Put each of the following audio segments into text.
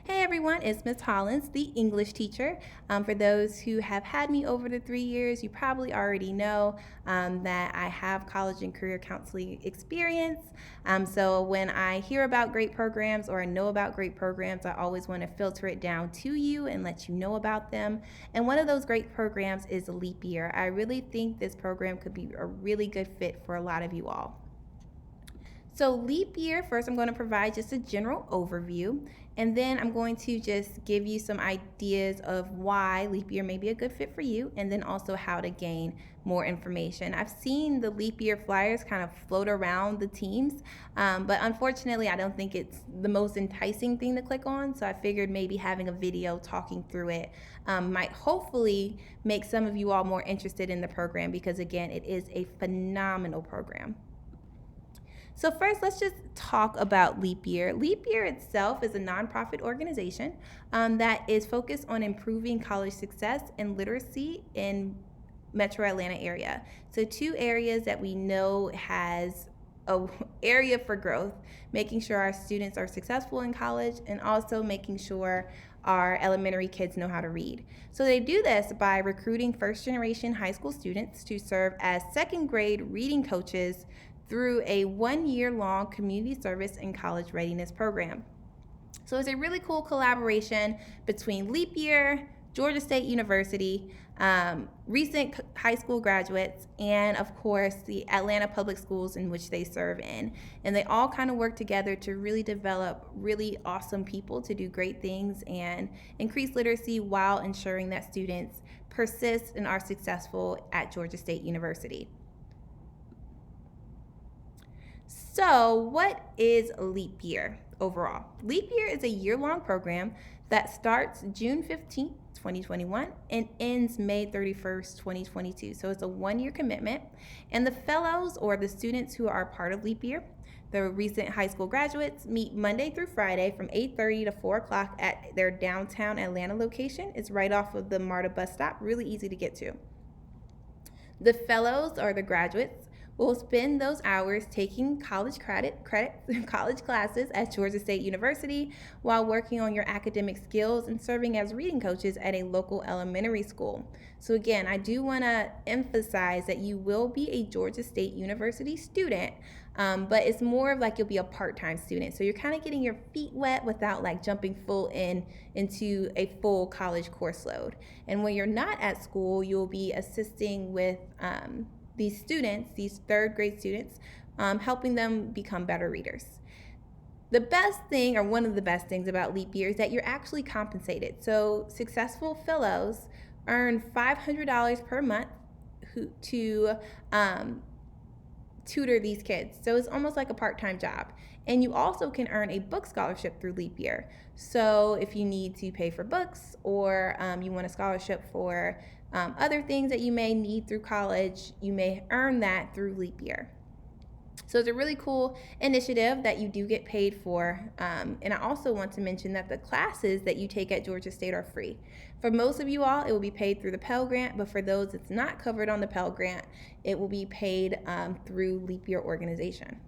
Hey everyone, it's Miss Hollins, the English teacher. For those who have had me over the 3 years, you probably already know that I have college and career counseling experience. So when I hear about great programs or I know about great programs, I always want to filter it down to you and let you know about them. And one of those great programs is Leap Year. I really think this program could be a really good fit for a lot of you all. So, leap year, first, I'm going to provide just a general overview, and then I'm going to just give you some ideas of why leap year may be a good fit for you, and then also how to gain more information. I've seen the leap year flyers kind of float around the teams, but unfortunately, I don't think it's the most enticing thing to click on. So, I figured maybe having a video talking through it might hopefully make some of you all more interested in the program because, again, it is a phenomenal program. So, first, let's just talk about Leap Year. Leap Year itself is a nonprofit organization that is focused on improving college success and literacy in Metro Atlanta area. So, two areas that we know has a area for growth, making sure our students are successful in college and also making sure our elementary kids know how to read. So they do this by recruiting first generation high school students to serve as second grade reading coaches through a 1 year long community service and college readiness program. So it's a really cool collaboration between Leap Year, Georgia State University, recent high school graduates, and of course the Atlanta public schools in which they serve in. And they all kind of work together to really develop really awesome people to do great things and increase literacy while ensuring that students persist and are successful at Georgia State University. So, what is Leap Year overall? Leap Year is a year-long program that starts June 15th, 2021 and ends May 31st, 2022. So, it's a 1 year commitment. And the fellows or the students who are part of Leap Year, the recent high school graduates, meet Monday through Friday from 8:30 to 4 o'clock at their downtown Atlanta location. It's right off of the MARTA bus stop, really easy to get to. The fellows or the graduates will spend those hours taking college college classes at Georgia State University while working on your academic skills and serving as reading coaches at a local elementary school. So again, I do want to emphasize that you will be a Georgia State University student, but it's more of like you'll be a part-time student. So you're kind of getting your feet wet without like jumping full into a full college course load. And when you're not at school, you'll be assisting with these students, these third grade students, helping them become better readers. The best thing, or one of the best things about Leap Year is that you're actually compensated. So successful fellows earn $500 per month to tutor these kids. So it's almost like a part-time job. And you also can earn a book scholarship through Leap Year. So if you need to pay for books or you want a scholarship for other things that you may need through college, you may earn that through Leap Year. So it's a really cool initiative that you do get paid for. And I also want to mention that the classes that you take at Georgia State are free. For most of you all, it will be paid through the Pell Grant, but for those that's not covered on the Pell Grant, it will be paid through Leap Year organization.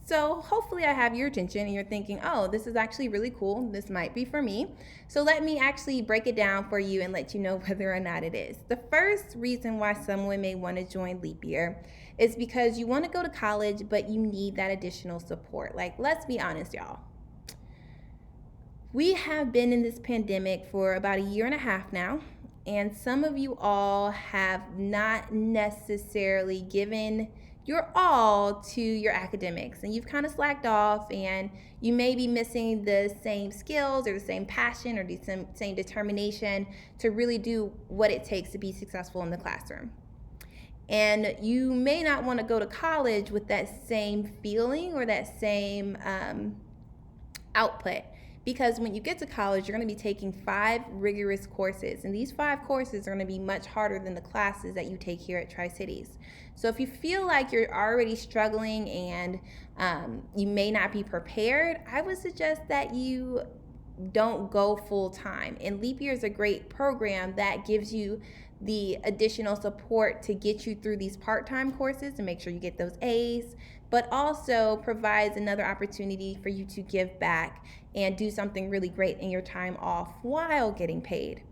So hopefully I have your attention and you're thinking, oh, this is actually really cool. This might be for me. So let me actually break it down for you and let you know whether or not it is. The first reason why someone may want to join Leap Year is because you want to go to college, but you need that additional support. Like, let's be honest, y'all. We have been in this pandemic for about a year and a half now, and some of you all have not necessarily given your all to your academics, and you've kind of slacked off, and you may be missing the same skills or the same passion or the same determination to really do what it takes to be successful in the classroom. And you may not want to go to college with that same feeling or that same output. Because when you get to college, you're going to be taking 5 rigorous courses. And these 5 courses are going to be much harder than the classes that you take here at Tri-Cities. So if you feel like you're already struggling and you may not be prepared, I would suggest that you don't go full time. And Leap Year is a great program that gives you the additional support to get you through these part-time courses to make sure you get those A's, but also provides another opportunity for you to give back and do something really great in your time off while getting paid.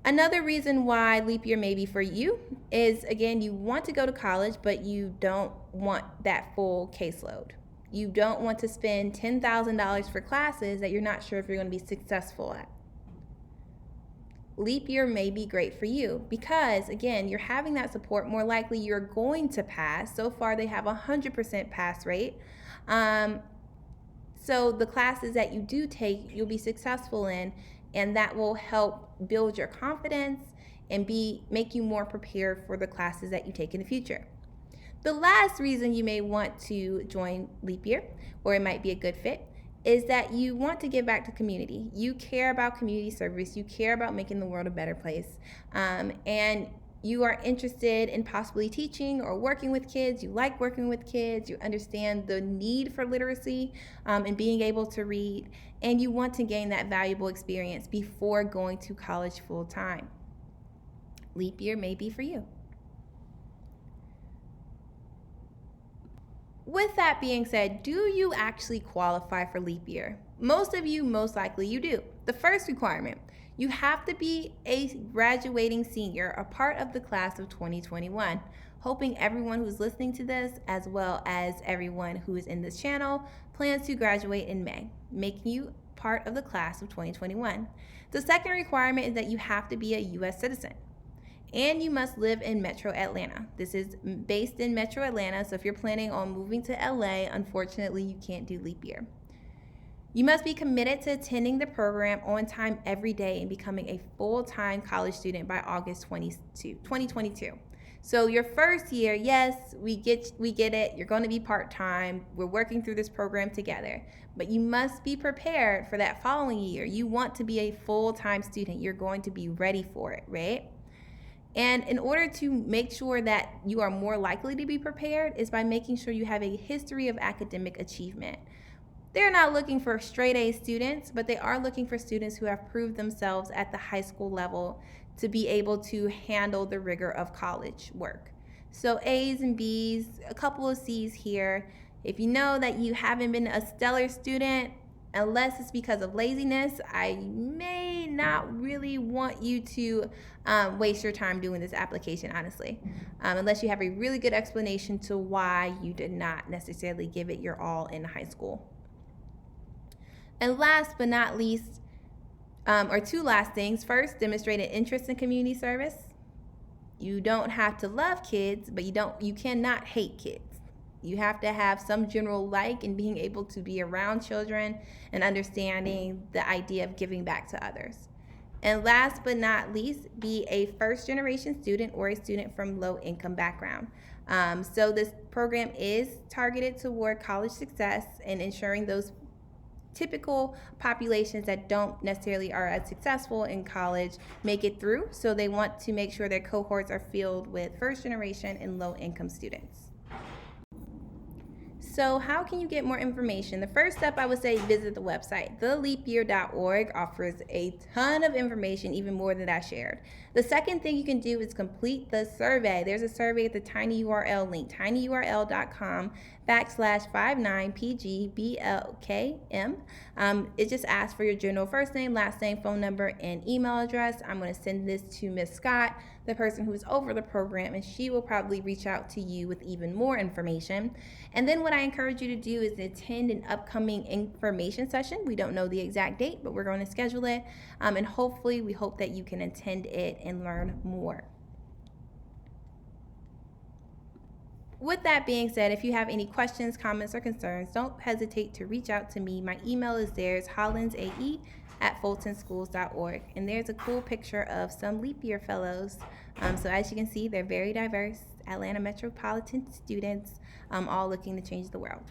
Another reason why leap year may be for you is, again, you want to go to college, but you don't want that full caseload. You don't want to spend $10,000 for classes that you're not sure if you're going to be successful at. Leap year may be great for you because, again, you're having that support. More likely you're going to pass. So far they have a 100% pass rate. So the classes that you do take, you'll be successful in, and that will help build your confidence and make you more prepared for the classes that you take in the future. The last reason you may want to join Leap Year, or it might be a good fit, is that you want to give back to the community. You care about community service. You care about making the world a better place. And you are interested in possibly teaching or working with kids. You like working with kids. You understand the need for literacy and being able to read. And you want to gain that valuable experience before going to college full time. Leap Year may be for you. With that being said, do you actually qualify for Leap Year? Most of you, most likely you do. The first requirement, you have to be a graduating senior, a part of the class of 2021. Hoping everyone who's listening to this, as well as everyone who is in this channel, plans to graduate in May, making you part of the class of 2021. The second requirement is that you have to be a U.S. citizen. And you must live in Metro Atlanta. This is based in Metro Atlanta, so if you're planning on moving to LA, unfortunately, you can't do Leap Year. You must be committed to attending the program on time every day and becoming a full-time college student by August 2022. So your first year, yes, we get it. You're going to be part-time. We're working through this program together. But you must be prepared for that following year. You want to be a full-time student. You're going to be ready for it, right? And in order to make sure that you are more likely to be prepared is by making sure you have a history of academic achievement. They're not looking for straight A students, but they are looking for students who have proved themselves at the high school level to be able to handle the rigor of college work. So A's and B's, a couple of C's here. If you know that you haven't been a stellar student, unless it's because of laziness, I may not really want you to waste your time doing this application, honestly, unless you have a really good explanation to why you did not necessarily give it your all in high school. And last but not least, or two last things. First, demonstrate an interest in community service. You don't have to love kids, but you cannot hate kids. You have to have some general like in being able to be around children and understanding the idea of giving back to others. And last but not least, be a first-generation student or a student from low-income background. So this program is targeted toward college success and ensuring those typical populations that don't necessarily are as successful in college make it through. So they want to make sure their cohorts are filled with first-generation and low-income students. So how can you get more information? The first step, I would say, visit the website. TheLeapYear.org offers a ton of information, even more than I shared. The second thing you can do is complete the survey. There's a survey at the tinyurl link, tinyurl.com/59PGBLKM. It just asks for your general first name, last name, phone number, and email address. I'm going to send this to Miss Scott, the person who is over the program, and she will probably reach out to you with even more information. And then what I encourage you to do is attend an upcoming information session. We don't know the exact date, but we're going to schedule it. And hopefully, we hope that you can attend it and learn more. With that being said, if you have any questions, comments, or concerns, don't hesitate to reach out to me. My email is there. It's hollandsae@fultonschools.org. And there's a cool picture of some Leap Year fellows. So as you can see, they're very diverse Atlanta metropolitan students, all looking to change the world.